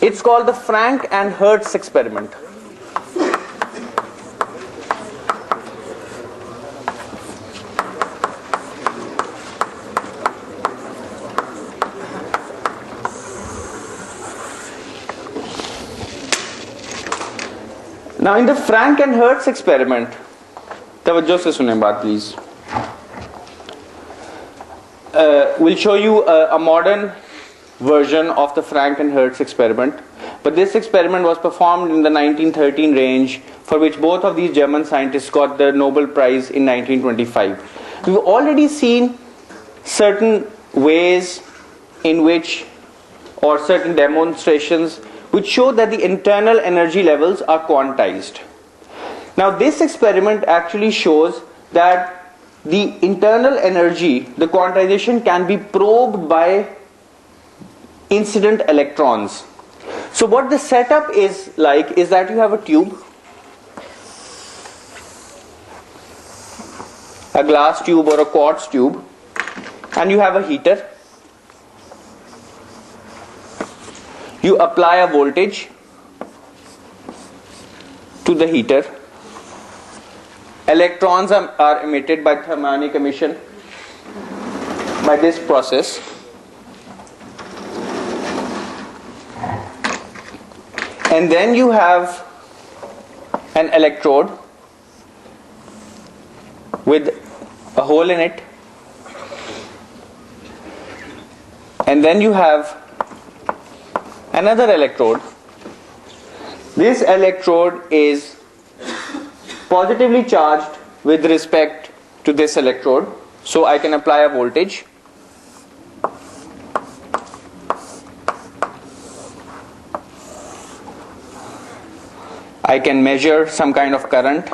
It's called the Franck and Hertz experiment. Now in the Franck and Hertz experiment, tawajjuh se sunein baat please. We'll show you a modern version of the Franck and Hertz experiment, but this experiment was performed in the 1913 range, for which both of these German scientists got the Nobel Prize in 1925. We've already seen certain ways in which, or certain demonstrations which show that the internal energy levels are quantized. Now this experiment actually shows that the internal energy, the quantization, can be probed by incident electrons. So what the setup is like is that you have a tube, a glass tube or a quartz tube, and you have a heater. You apply a voltage to the heater. Electrons are emitted by thermionic emission by this process. And then you have an electrode with a hole in it. And then you have another electrode. This electrode is positively charged with respect to this electrode, so I can apply a voltage. I can measure some kind of current,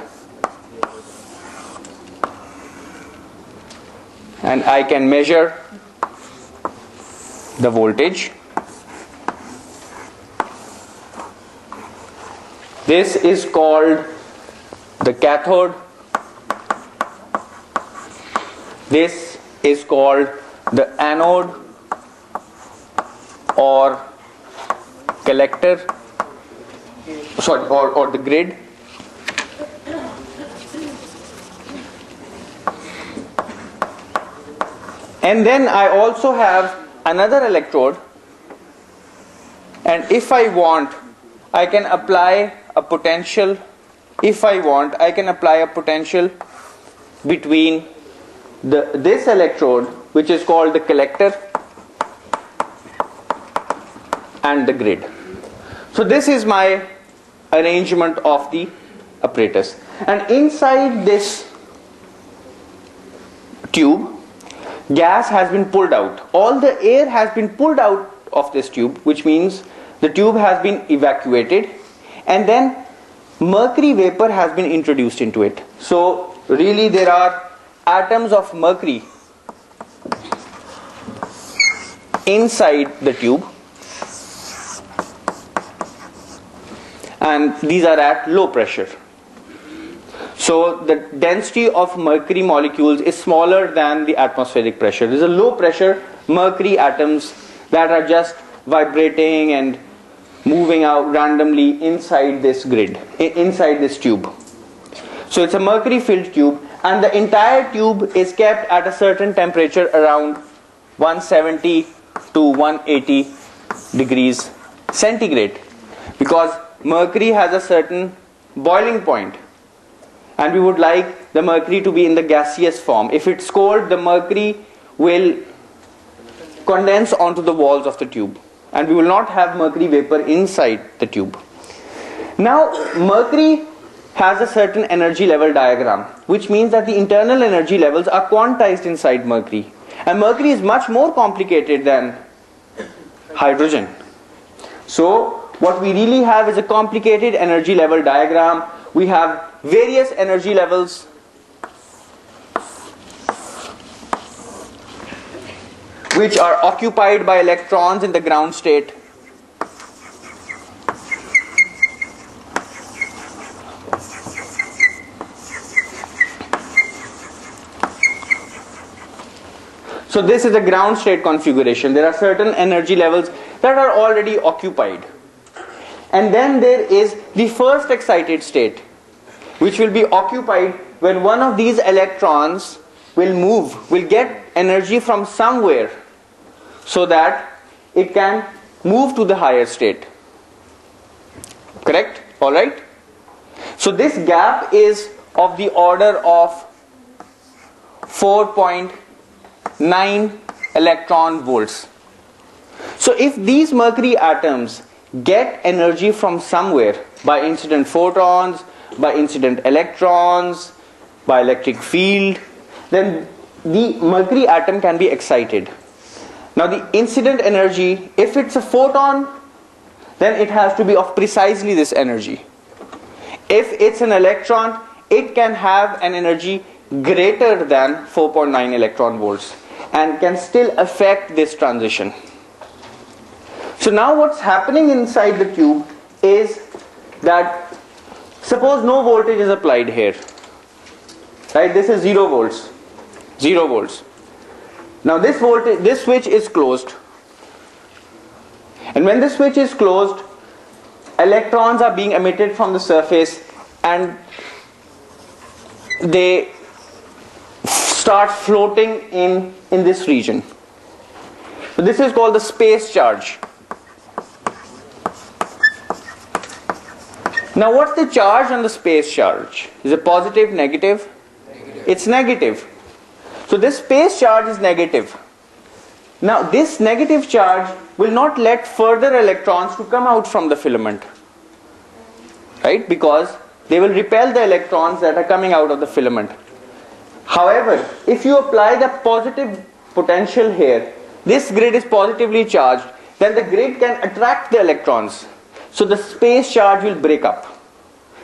and I can measure the voltage. This is called the cathode. This is called the anode or collector, or the grid. And then I also have another electrode, and if I want, I can apply a potential, if I want, I can apply a potential between this electrode, which is called the collector, and the grid. So this is my arrangement of the apparatus. And inside this tube, gas has been pulled out. All the air has been pulled out of this tube, which means the tube has been evacuated, and then mercury vapor has been introduced into it. So really there are atoms of mercury inside the tube, and these are at low pressure. So the density of mercury molecules is smaller than the atmospheric pressure. There is a low pressure mercury atoms that are just vibrating and moving out randomly inside this grid, inside this tube. So it's a mercury filled tube, and the entire tube is kept at a certain temperature around 170 to 180 degrees centigrade, because mercury has a certain boiling point, and we would like the mercury to be in the gaseous form. If it's cold, the mercury will condense onto the walls of the tube, and we will not have mercury vapor inside the tube. Now, mercury has a certain energy level diagram, which means that the internal energy levels are quantized inside mercury. And mercury is much more complicated than hydrogen. So, what we really have is a complicated energy level diagram. We have various energy levels which are occupied by electrons in the ground state. So this is a ground state configuration. There are certain energy levels that are already occupied. And then there is the first excited state, which will be occupied when one of these electrons will get energy from somewhere, so that it can move to the higher state. Correct? Alright? So this gap is of the order of 4.9 electron volts. So if these mercury atoms get energy from somewhere, by incident photons, by incident electrons, by electric field, then the mercury atom can be excited. Now the incident energy, if it's a photon, then it has to be of precisely this energy. If it's an electron, it can have an energy greater than 4.9 electron volts and can still affect this transition. So now what's happening inside the tube is that, suppose no voltage is applied here. Right, this is 0 volts. 0 volts. Now this switch is closed. And when this switch is closed, electrons are being emitted from the surface and they start floating in this region. So this is called the space charge. Now what's the charge on the space charge? Is it positive, negative? It's negative. So this space charge is negative. Now this negative charge will not let further electrons to come out from the filament. Right? Because they will repel the electrons that are coming out of the filament. However, if you apply the positive potential here, this grid is positively charged, then the grid can attract the electrons. So the space charge will break up.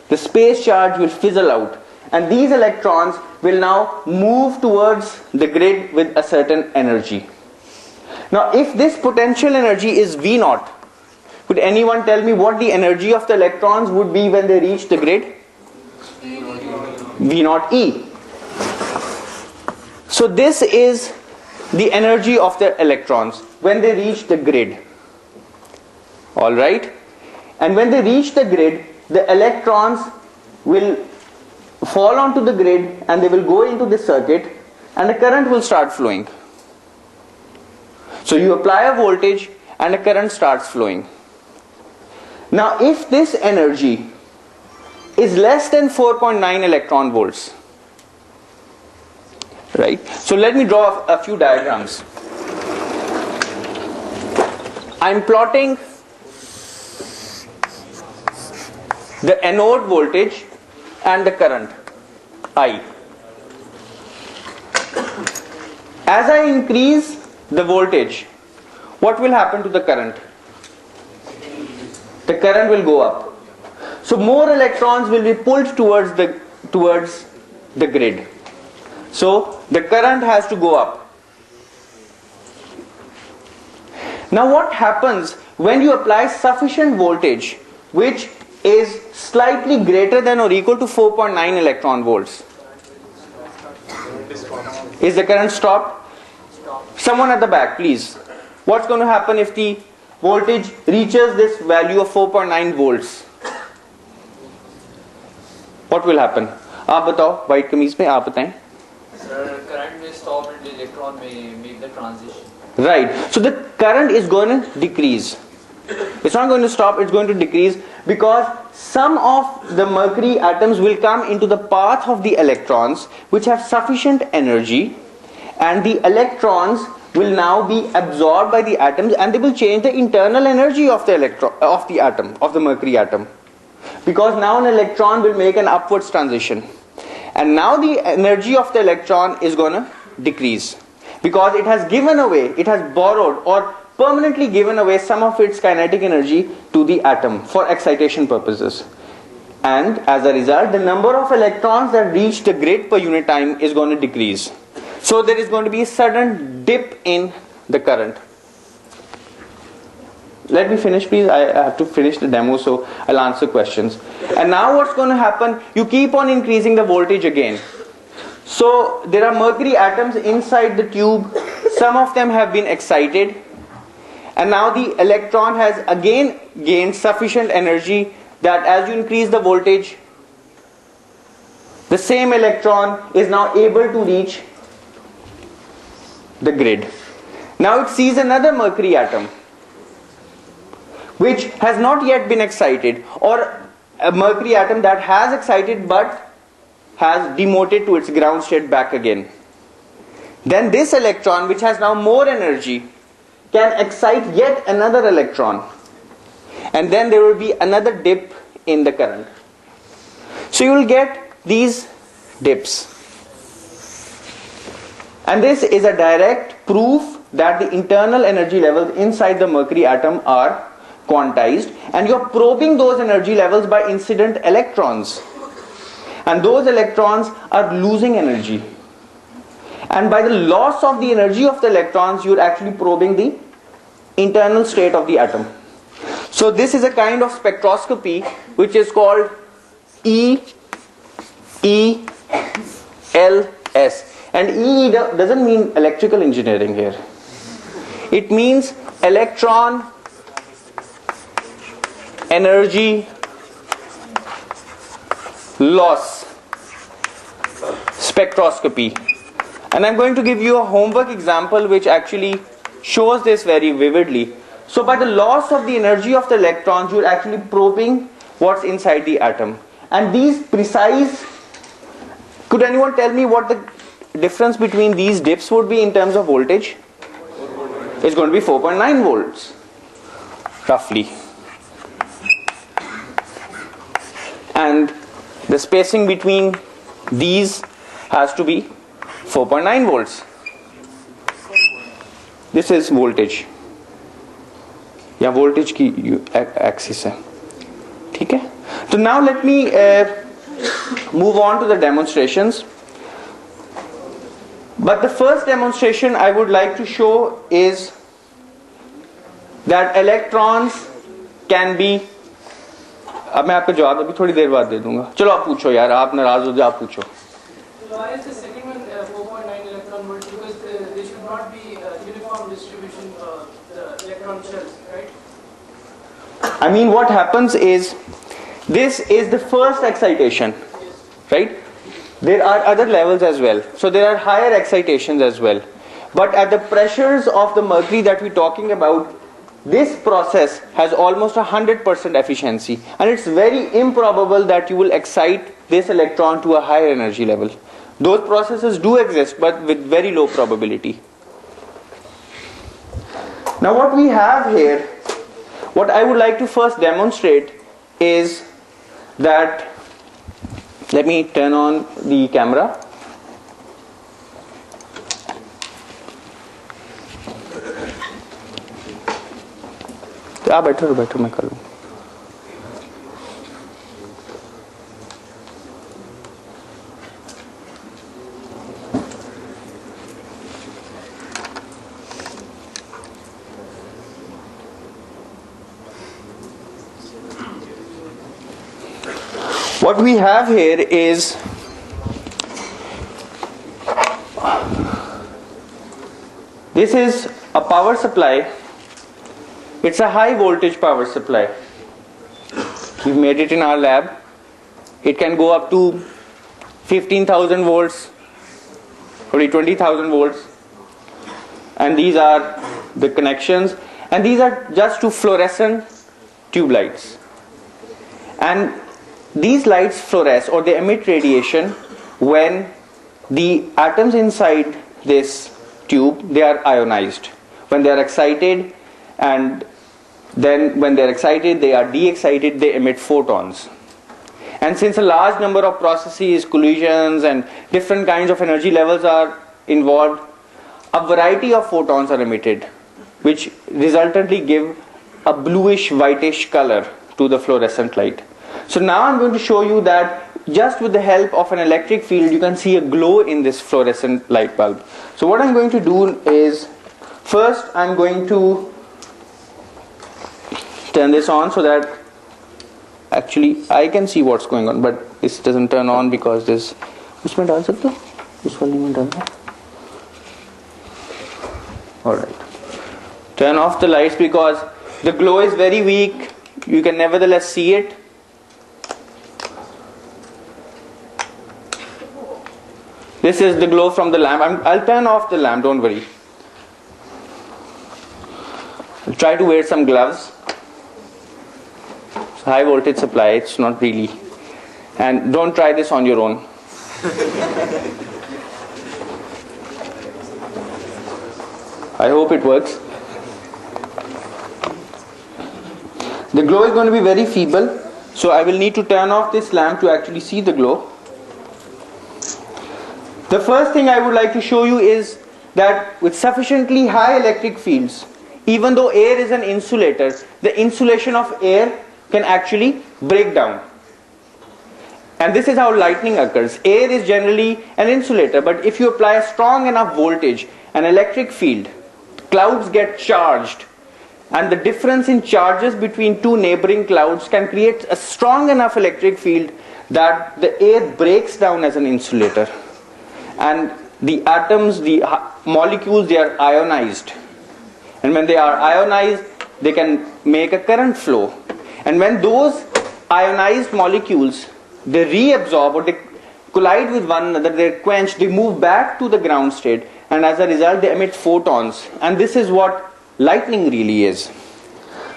The space charge will fizzle out. And these electrons will now move towards the grid with a certain energy. Now if this potential energy is V0, could anyone tell me what the energy of the electrons would be when they reach the grid? V0E. So this is the energy of the electrons when they reach the grid. Alright? And when they reach the grid, the electrons will fall onto the grid and they will go into the circuit and the current will start flowing. So you apply a voltage and a current starts flowing. Now if this energy is less than 4.9 electron volts, right? So let me draw a few diagrams. I'm plotting the anode voltage and the current I. As I increase the voltage, what will happen to the current? The current will go up. So more electrons will be pulled towards the grid. So the current has to go up. Now what happens when you apply sufficient voltage which is slightly greater than or equal to 4.9 electron volts? Is the current stopped? Someone at the back, please. What's going to happen if the voltage reaches this value of 4.9 volts? What will happen? आप बताओ, white कमीज में आप बताएं. Sir, current may stop and the electron may make the transition. Right. So the current is going to decrease. It's not going to stop, it's going to decrease because some of the mercury atoms will come into the path of the electrons which have sufficient energy, and the electrons will now be absorbed by the atoms and they will change the internal energy of the atom, of the mercury atom. Because now an electron will make an upwards transition. And now the energy of the electron is going to decrease. Because it has given away, it has borrowed or permanently given away some of its kinetic energy to the atom for excitation purposes. And as a result, the number of electrons that reach the grid per unit time is going to decrease. So there is going to be a sudden dip in the current. Let me finish please, I have to finish the demo, so I'll answer questions. And now what's going to happen, you keep on increasing the voltage again. So there are mercury atoms inside the tube, some of them have been excited, and now the electron has again gained sufficient energy that as you increase the voltage, the same electron is now able to reach the grid. Now it sees another mercury atom which has not yet been excited, or a mercury atom that has excited but has demoted to its ground state back again. Then this electron, which has now more energy, can excite yet another electron, and then there will be another dip in the current. So you will get these dips. And this is a direct proof that the internal energy levels inside the mercury atom are quantized, and you're probing those energy levels by incident electrons. And those electrons are losing energy. And by the loss of the energy of the electrons, you're actually probing the internal state of the atom. So this is a kind of spectroscopy which is called EELS. And EE doesn't mean electrical engineering here. It means electron energy loss spectroscopy. And I'm going to give you a homework example which actually shows this very vividly. So by the loss of the energy of the electrons, you're actually probing what's inside the atom. And these precise, could anyone tell me what the difference between these dips would be in terms of voltage? It's going to be 4.9 volts, roughly. And the spacing between these has to be 4.9 volts. This is voltage. Yeah, voltage की axis है. ठीक है? So now let me move on to the demonstrations. But the first demonstration I would like to show is that electrons can be. अब मैं आपका जवाब अभी थोड़ी देर बाद दे दूंगा. चलो आप पूछो यार, आप नाराज हो जाओ, आप पूछो. Why is the second one 4.9 electron volt? Because there should not be uniform distribution of the electron shells, right? I mean, what happens is, this is the first excitation, right? There are other levels as well. So there are higher excitations as well. But at the pressures of the mercury that we're talking about, this process has almost 100% efficiency, and it's very improbable that you will excite this electron to a higher energy level. Those processes do exist, but with very low probability. Now what we have here, what I would like to first demonstrate is that, let me turn on the camera. Better मैं कर लूँ. What we have here is this is a power supply. It's a high voltage power supply. We've made it in our lab. It can go up to 15,000 volts, or 20,000 volts. And these are the connections. And these are just two fluorescent tube lights. And these lights fluoresce, or they emit radiation when the atoms inside this tube, they are ionized. When they are excited, and then when they are excited, they are de-excited, they emit photons. And since a large number of processes, collisions, and different kinds of energy levels are involved, a variety of photons are emitted, which resultantly give a bluish whitish color to the fluorescent light. So now I'm going to show you that just with the help of an electric field, you can see a glow in this fluorescent light bulb. So what I'm going to do is, first I'm going to turn this on so that actually I can see what's going on, but this doesn't turn on because this. उसमें डाल सकते हो? उस वाले में डालना. All right. Turn off the lights because the glow is very weak. You can nevertheless see it. This is the glow from the lamp. I'll turn off the lamp, don't worry. I'll try to wear some gloves. It's high voltage supply, it's not really. And don't try this on your own. I hope it works. The glow is going to be very feeble, so I will need to turn off this lamp to actually see the glow. The first thing I would like to show you is that with sufficiently high electric fields, even though air is an insulator, the insulation of air can actually break down. And this is how lightning occurs. Air is generally an insulator, but if you apply a strong enough voltage, an electric field, clouds get charged, and the difference in charges between two neighboring clouds can create a strong enough electric field that the air breaks down as an insulator. And the atoms, the molecules, they are ionized. And when they are ionized, they can make a current flow. And when those ionized molecules, they reabsorb or they collide with one another, they're quenched, they move back to the ground state, and as a result they emit photons. And this is what lightning really is.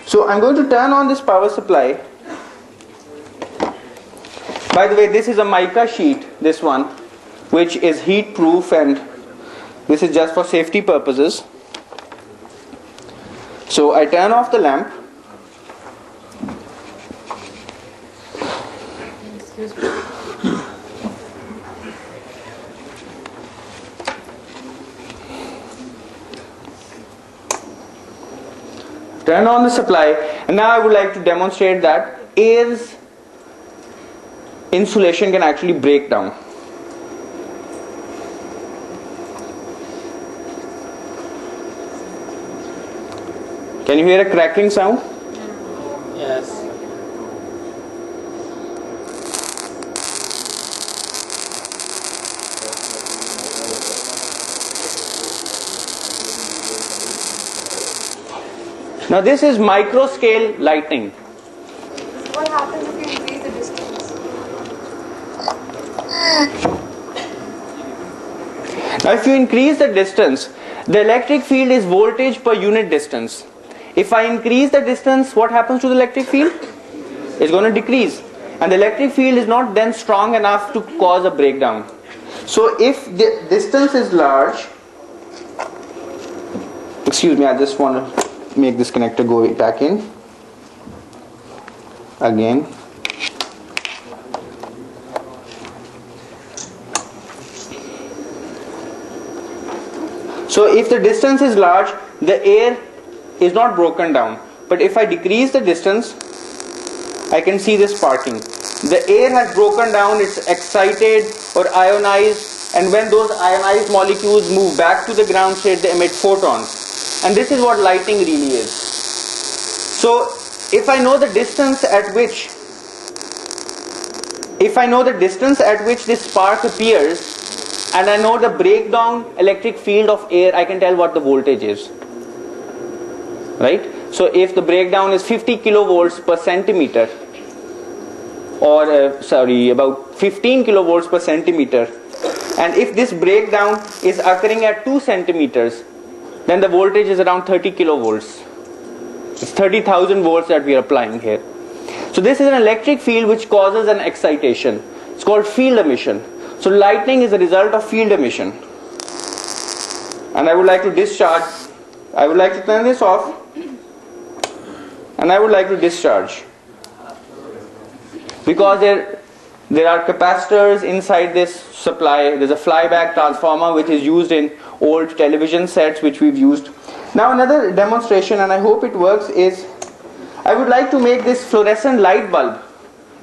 So I'm going to turn on this power supply. By the way, this is a mica sheet, this one, which is heat proof, and this is just for safety purposes. So I turn off the lamp. Turn on the supply, and now I would like to demonstrate that air's insulation can actually break down. Can you hear a crackling sound? Yes. Now this is micro scale lightning. What happens if you increase the distance? Now if you increase the distance, the electric field is voltage per unit distance. If I increase the distance, what happens to the electric field? It's going to decrease. And the electric field is not then strong enough to cause a breakdown. So if the distance is large, excuse me, I just want to make this connector go back in again. So if the distance is large, the air is not broken down. But if I decrease the distance, I can see this sparking. The air has broken down, it's excited or ionized, and when those ionized molecules move back to the ground state, they emit photons. And this is what lighting really is. So if I know the distance at which this spark appears, and I know the breakdown electric field of air, I can tell what the voltage is. Right? So if the breakdown is 50 kilovolts per centimeter, or about 15 kilovolts per centimeter, and if this breakdown is occurring at 2 centimeters, then the voltage is around 30 kilovolts. It's 30,000 volts that we are applying here. So this is an electric field which causes an excitation. It's called field emission. So lightning is a result of field emission. And I would like to discharge. I would like to turn this off. And I would like to discharge. Because there are capacitors inside this supply. There's a flyback transformer which is used in old television sets which we've used. Now another demonstration, and I hope it works, is I would like to make this fluorescent light bulb,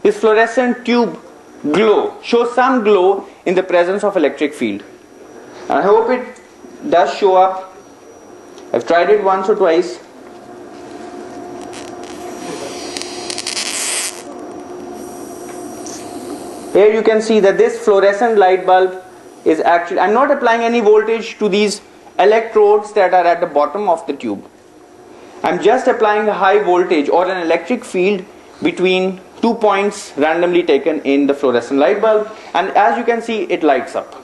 this fluorescent tube, glow, show some glow in the presence of electric field. And I hope it does show up. I've tried it once or twice. Here you can see that this fluorescent light bulb is actually, I'm not applying any voltage to these electrodes that are at the bottom of the tube. I'm just applying a high voltage or an electric field between 2 points randomly taken in the fluorescent light bulb, and as you can see, it lights up.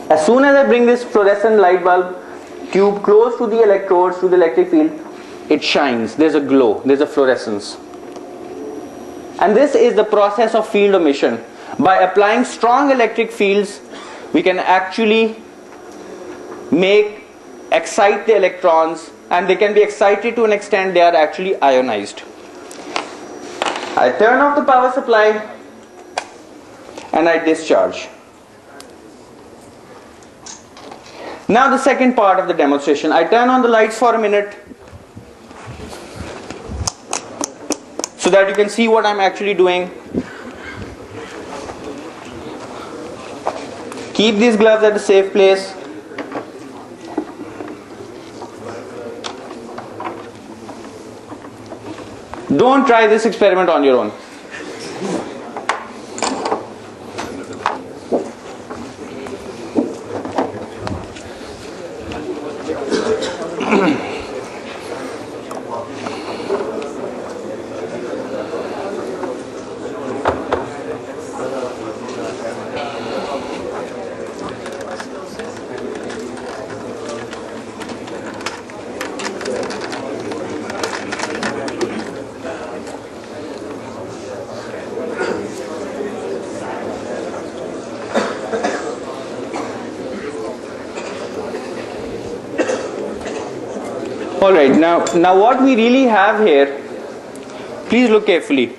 As soon as I bring this fluorescent light bulb tube close to the electrodes, to the electric field, it shines. There's a glow, there's a fluorescence. And this is the process of field emission. By applying strong electric fields, we can actually excite the electrons, and they can be excited to an extent they are actually ionized. I turn off the power supply and I discharge. Now the second part of the demonstration. I turn on the lights for a minute so that you can see what I'm actually doing. Keep these gloves at a safe place. Don't try this experiment on your own. Alright, now what we really have here, please look carefully.